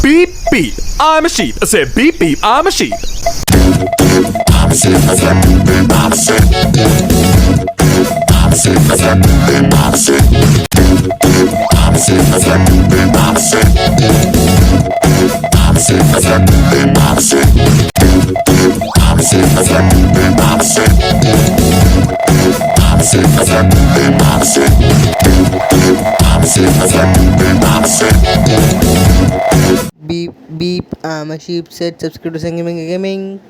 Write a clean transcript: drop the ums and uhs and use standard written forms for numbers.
Beep, beep, I'm a sheep. I said beep, beep, I'm a sheep. I'm a sheep. I said beep, beep, I'm a sheep. I'm a sheep. I said beep, beep, I'm a sheep. I'm a sheep. I said beep, beep, I'm a sheep. I'm a sheep. I said beep, beep, I'm a sheep. I'm a sheep. I said beep, beep, I'm a sheep. I'm a sheep. I said beep, beep, I'm a sheep. I'm a sheep. I said beep, beep, I'm a sheep. Beep beep, I'm a sheep said subscribe to SangiMangiGaming.